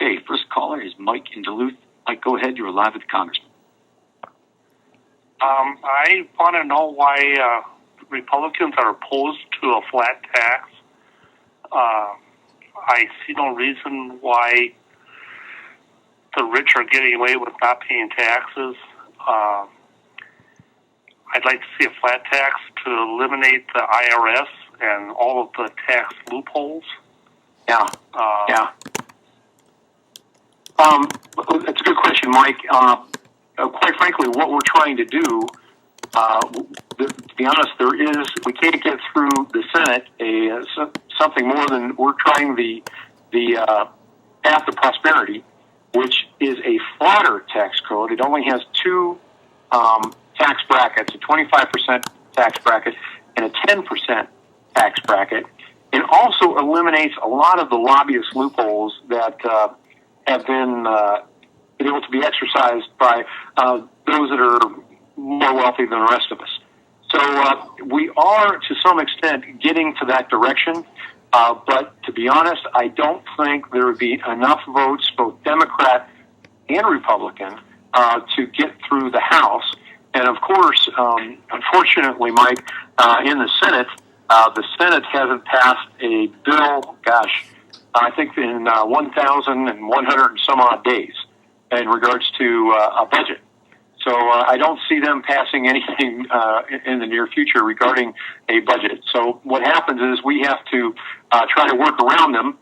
Okay, first caller is Mike in Duluth. Mike, go ahead. You're live with the Congressman. I want to know why Republicans are opposed to a flat tax. I see no reason why the rich are getting away with not paying taxes. I'd like to see a flat tax to eliminate the IRS and all of the tax loopholes. Yeah. That's a good question, Mike. Quite frankly, what we're trying to do, to be honest, we can't get through the Senate something more than we're trying the path to prosperity, which is a flatter tax code. It only has two tax brackets, a 25% tax bracket and a 10% tax bracket. It also eliminates a lot of the lobbyist loopholes that have been able to be exercised by those that are more wealthy than the rest of us. So we are, to some extent, getting to that direction. But to be honest, I don't think there would be enough votes, both Democrat and Republican, to get through the House. And of course, unfortunately, Mike, in the Senate hasn't passed a bill, I think in 1,100 and some odd days in regards to a budget. So I don't see them passing anything in the near future regarding a budget. So what happens is we have to try to work around them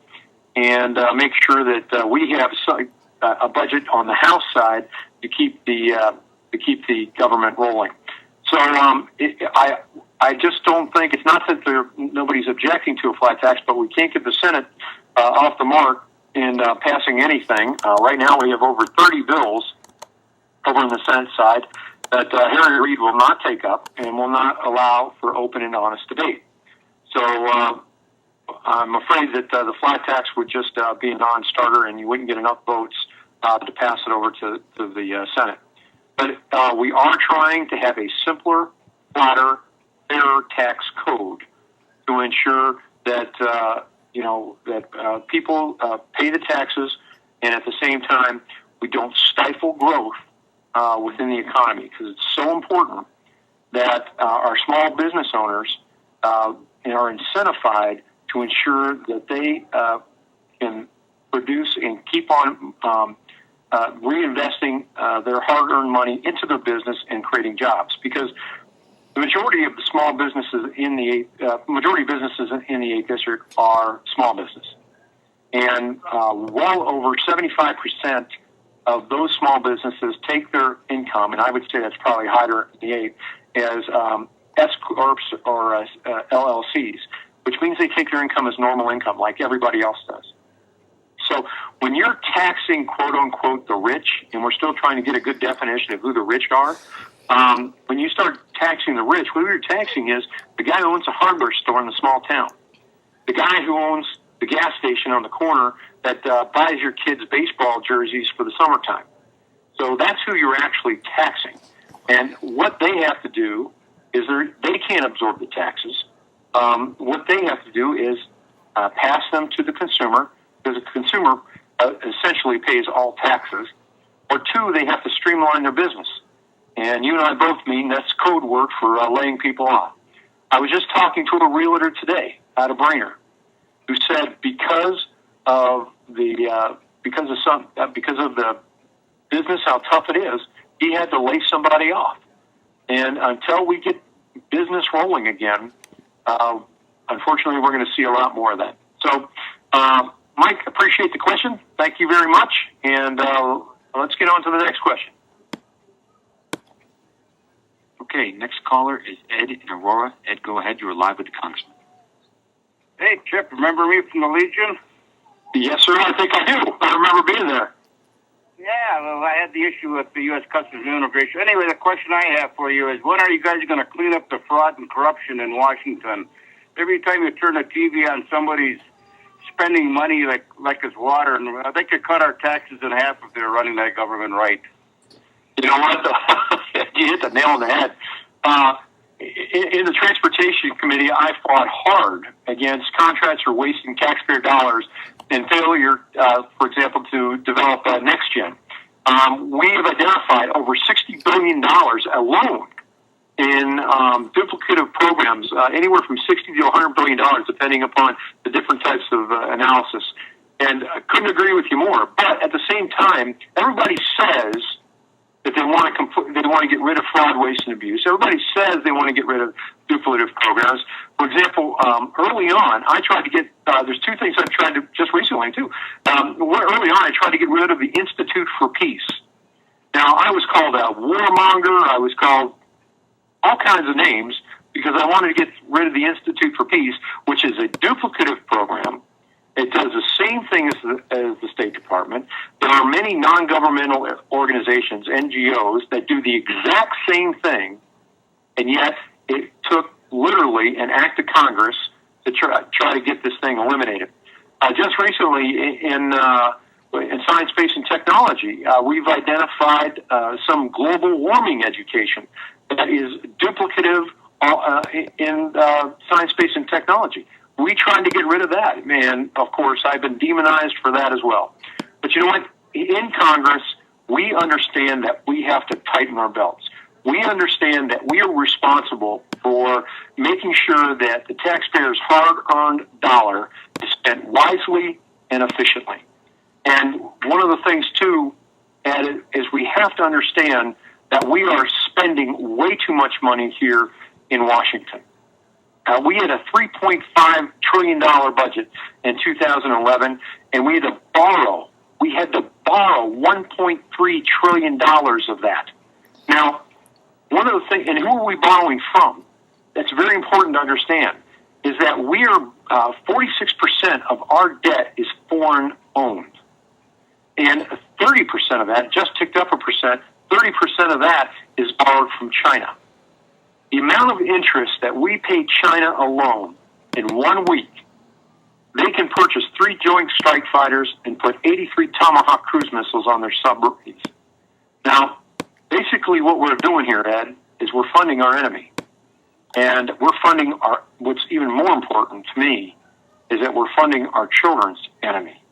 and make sure that we have a budget on the House side to keep the government rolling. So I just don't think, it's not that nobody's objecting to a flat tax, but we can't get the Senate off the mark in passing anything. Right now we have over 30 bills over on the Senate side that Harry Reid will not take up and will not allow for open and honest debate. So I'm afraid that the flat tax would just be a non-starter and you wouldn't get enough votes to pass it over to the Senate. But we are trying to have a simpler, flatter, fairer tax code to ensure that people pay the taxes, and at the same time we don't stifle growth within the economy, because it's so important that our small business owners are incentivized to ensure that they can produce and keep on reinvesting their hard-earned money into their business and creating jobs, because the majority of the small businesses in the 8th district are small business, and well over 75% of those small businesses take their income, and I would say that's probably higher in the 8th, as S corps or LLCs, which means they take their income as normal income, like everybody else does. So when you're taxing, quote unquote, the rich, and we're still trying to get a good definition of who the rich are, when you start taxing the rich, what you're taxing is the guy who owns a hardware store in the small town, the guy who owns the gas station on the corner that buys your kids baseball jerseys for the summertime. So that's who you're actually taxing. And what they have to do is they can't absorb the taxes. What they have to do is pass them to the consumer, because the consumer essentially pays all taxes. Or two, they have to streamline their business. And you and I both mean that's code word for laying people off. I was just talking to a realtor today out of Brainerd who said because of the business, how tough it is, he had to lay somebody off. And until we get business rolling again, unfortunately, we're going to see a lot more of that. So, Mike, appreciate the question. Thank you very much. And let's get on to the next question. Okay, next caller is Ed in Aurora. Ed, go ahead. You're live with the Congressman. Hey, Chip, remember me from the Legion? Yes, sir. I think I do. I remember being there. Yeah, well, I had the issue with the U.S. Customs and Immigration. Anyway, the question I have for you is, when are you guys going to clean up the fraud and corruption in Washington? Every time you turn the TV on, somebody's spending money like it's water, and they could cut our taxes in half if they're running that government right. You know what? You hit the nail on the head. in the Transportation Committee, I fought hard against contracts for wasting taxpayer dollars and failure, for example, to develop NextGen. We have identified over $60 billion alone in duplicative programs, anywhere from $60 to $100 billion, depending upon the different types of analysis. And I couldn't agree with you more. But at the same time, everybody says that they want to get rid of fraud, waste, and abuse. Everybody says they want to get rid of duplicative programs. For example, early on, I tried to get, there's two things I've tried to, just recently too. Early on, I tried to get rid of the Institute for Peace. Now, I was called a warmonger. I was called all kinds of names because I wanted to get rid of the Institute for Peace, which is a duplicative program. It does the same thing as the State Department. There are many non-governmental organizations, NGOs, that do the exact same thing, and yet it took literally an act of Congress to try to get this thing eliminated. Just recently in science, space, and technology, we've identified some global warming education that is duplicative in science, space, and technology. We tried to get rid of that, and of course, I've been demonized for that as well. But you know what? In Congress, we understand that we have to tighten our belts. We understand that we are responsible for making sure that the taxpayer's hard-earned dollar is spent wisely and efficiently. And one of the things, too, Ed, is we have to understand that we are spending way too much money here in Washington. We had a $3.5 trillion budget in 2011, and we had to borrow $1.3 trillion of that. Now, one of the things, and who are we borrowing from? That's very important to understand, is that we are 46% of our debt is foreign owned. And 30% of that, just ticked up a percent, 30% of that is borrowed from China. The amount of interest that we pay China alone in 1 week, they can purchase 3 Joint Strike Fighters and put 83 Tomahawk cruise missiles on their submarines. Now, basically what we're doing here, Ed, is we're funding our enemy. And we're funding what's even more important to me is that we're funding our children's enemy.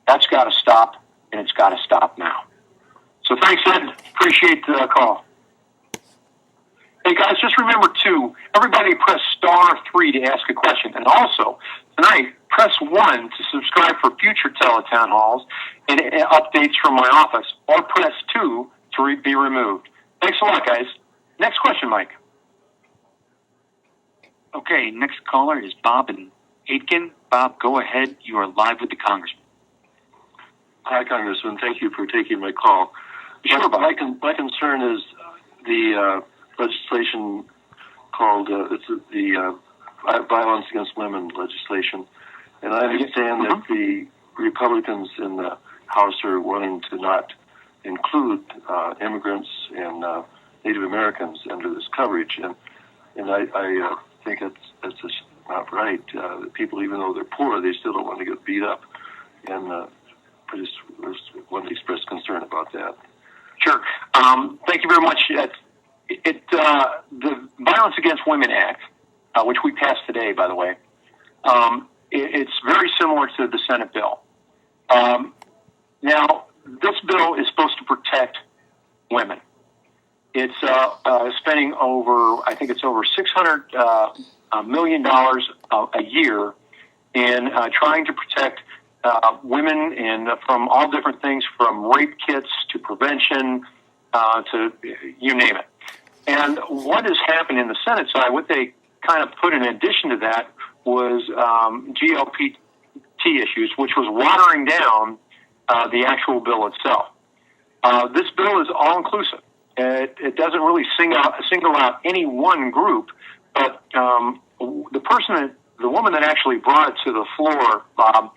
That's got to stop, and it's got to stop now. So thanks, Ed. Appreciate the call. Hey, guys, just remember, too, everybody press *3 to ask a question. And also, tonight, press 1 to subscribe for future Tele-Town halls and updates from my office, or press 2 to be removed. Thanks a lot, guys. Next question, Mike. Okay, next caller is Bob in Aitken. Bob, go ahead. You are live with the Congressman. Hi, Congressman. Thank you for taking my call. Sure, Bob. My concern is the legislation called it's the Violence Against Women legislation. And I understand that the Republicans in the House are wanting to not include immigrants and Native Americans under this coverage. And I think that's just not right. People, even though they're poor, they still don't want to get beat up. And I just want to express concern about that. Sure. Thank you very much. The Violence Against Women Act, which we passed today, by the way, it's very similar to the Senate bill. Now, this bill is supposed to protect women. It's spending I think it's over $600 million a year in trying to protect women from all different things, from rape kits to prevention to you name it. And what has happened in the Senate side, what they kind of put in addition to that was GLPT issues, which was watering down the actual bill itself. This bill is all-inclusive. It doesn't really single out any one group, but the woman that actually brought it to the floor, Bob,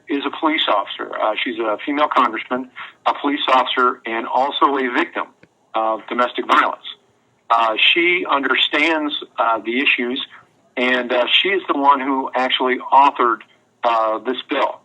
is a police officer. She's a female congressman, a police officer, and also a victim of domestic violence. She understands the issues, and she is the one who actually authored this bill.